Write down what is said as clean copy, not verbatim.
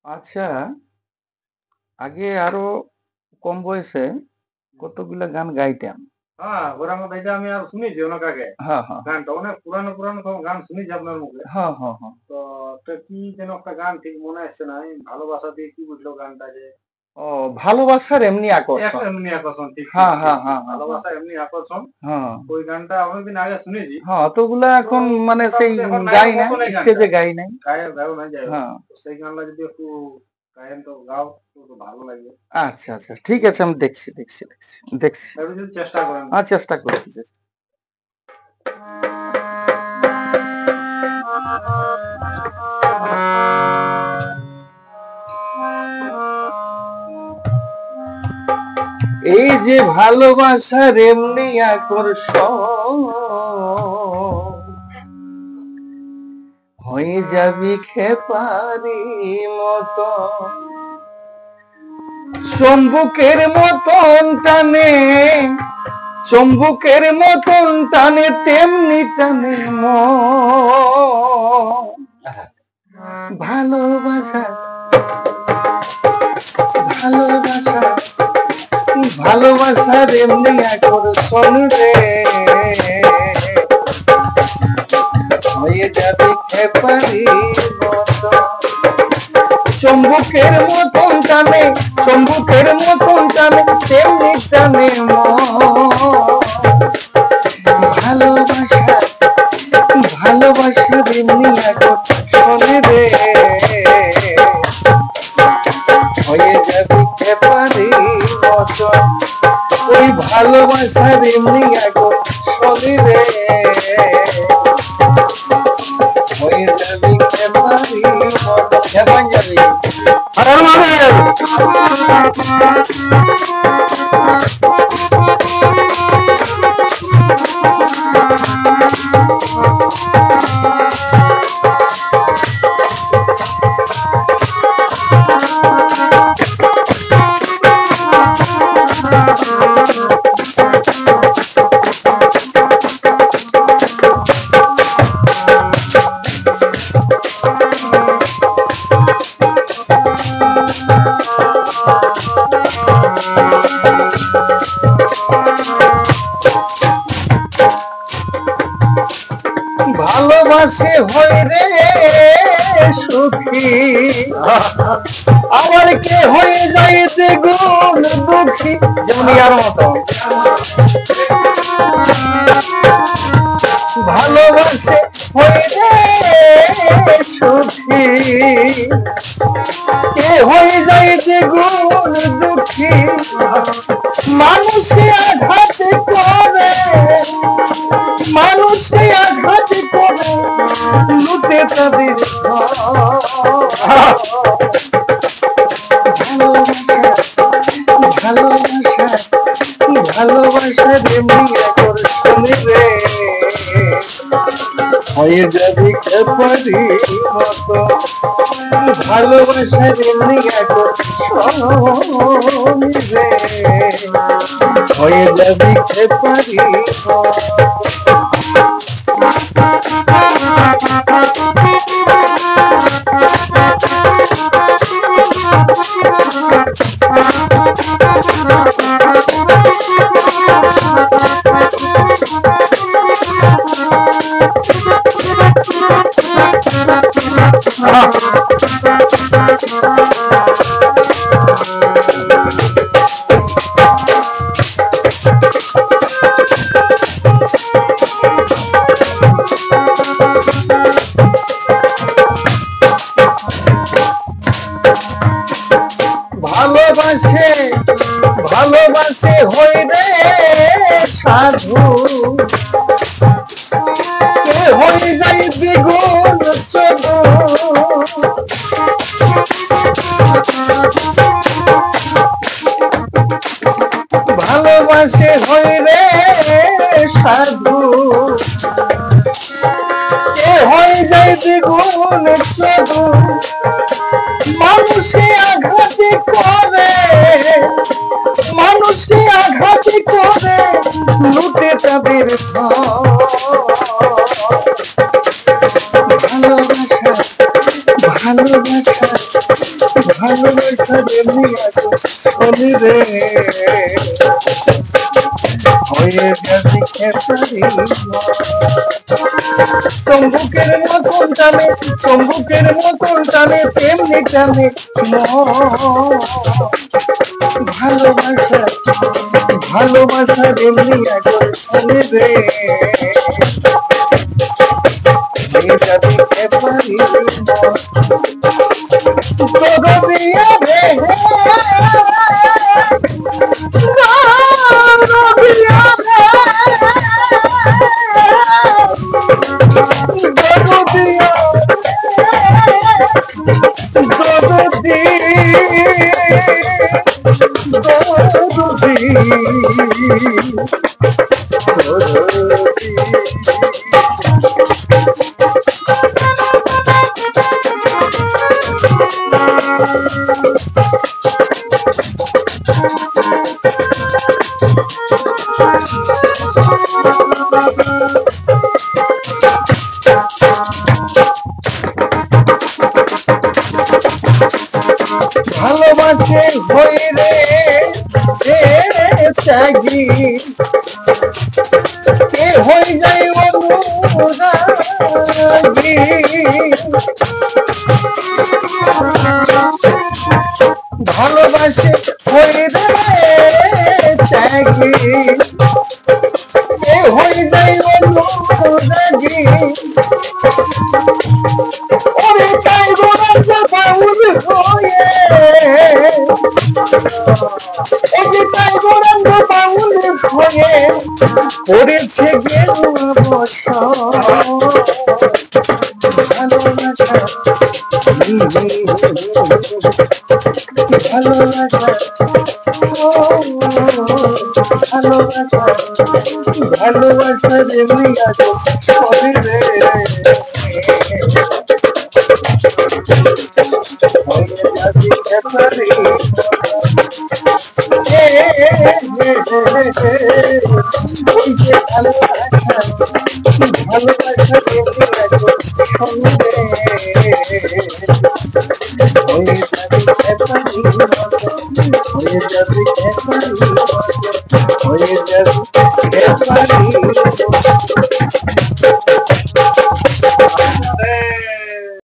আচ্ছা, আগে আরো কম বয়সে কতগুলা গান গাইতেন। হ্যাঁ, ওরা মধ্যে এটা আমি আর শুনেছি অনেক আগে। হ্যাঁ হ্যাঁ গানটা অনেক পুরানো পুরানো সব গান শুনেছি আপনার মুখে। হ্যাঁ হ্যাঁ হ্যাঁ। তো একটা কি যেন একটা গান ঠিক মনে আসছে না। ভালোবাসা দিয়ে কি বুঝলো গানটা যে ও, ভালোবাসার এমনি আকর্ষণ। এমনি আকর্ষণ, ঠিক হ্যাঁ হ্যাঁ হ্যাঁ হ্যাঁ ভালোবাসা এমনি আকর্ষণ। হ্যাঁ ওই গানটা অনেকদিন আগে শুনেছি। হ্যাঁ, অতগুলা এখন তো মানে সেই মোটামুটি এখন গাই নায়ক নাই, মতনই গানটা। স্টেজে গাই নাই। গায়ও না যাই হোক। হ্যাঁ, তো সেই গানটা যদি একটু গায়েন তো গাও তো ভালো লাগবে। আচ্ছা আচ্ছা, ঠিক আছে, আমি দেখছি দেখছি দেখছি দেখছি। একটু যদি চেষ্টা করেন। চেষ্টা করছি। এই যে ভালোবাসার এমনি আকর্ষণ, হয়ে যাবি খেপারি মতো, চম্বুকের মতন টানে, চম্বুকের মতন টানে, তেমনি টানে ভালোবাসা, ভালোবাসা, ভালোবাসার এমনি আকর্ষণ রে, হয়ে যাবি খেপারি মতো, চম্বুকের মতন টানে, চম্বুকের মতন টানে, তেমনি টানে ভালোবাসা, ভালোবাসার এমনি আকর্ষণ রে, হয়ে যাবি খেপারি মতো, ওই ভালোবাসার এমনি আকর্ষণ রে, হয়ে যাবি খেপারি মতো। খেপান যাবি। ভালোবাসে হয় রে সুখী, আবার কে হয়ে যায় দ্বিগুণ দুঃখী, যেমন ইয়ার মতো। ভালোবাসে হয় রে সুখী, কে হয়ে যায় দ্বিগুণ দুঃখী, মানুষকে আঘাত করে, মানুষকে আঘাত করে, লুটে তাদের ভালোবাসা, ভালোবাসার এমনি আকর্ষণ রে, হয়ে যাবি খেপারি মতো, ভালোবাসার এমনি আকর্ষণ রে, হয়ে যাবি খেপারি মতো। ভালোবাসে, ভালোবাসে হই রে সাধু, কে হয়ে যায় দ্বিগুণ শুধু, ভালোবাসে হই রে সাধু, কে হয়ে যায় দ্বিগুণ শুধু, মানুষকে আঘাত করে, মানুষকে আঘাত করে, লুটে তাদের ভালোবাসা ভালোবাসা এমনি আছে বলি রে হয়ে যাবে খেসারি চম্বুকের মতন টানে চম্বুকের মতন টানে তেমনি টানে ভালোবাসা ভালোবাসা এমনি আছে বলি রে হয়ে যাবে খেসারি তোর দিয়া রে ভালোবাসে হই রে ত্যাগী কে হয়ে যায় অনুরাগী ভালোবাসে হই রে ত্যাগী কে হয়ে যায় অনুরাগী ওরে তাই গোরাঙ্গ বাউল হয়ে তাই গোরাঙ্গ বাউল হয়ে করেছে গেরুয়া বসন ভালোবাসা ভালোবাসা ভালোবাসা এমনি আছে সবে রে ভালোবাসা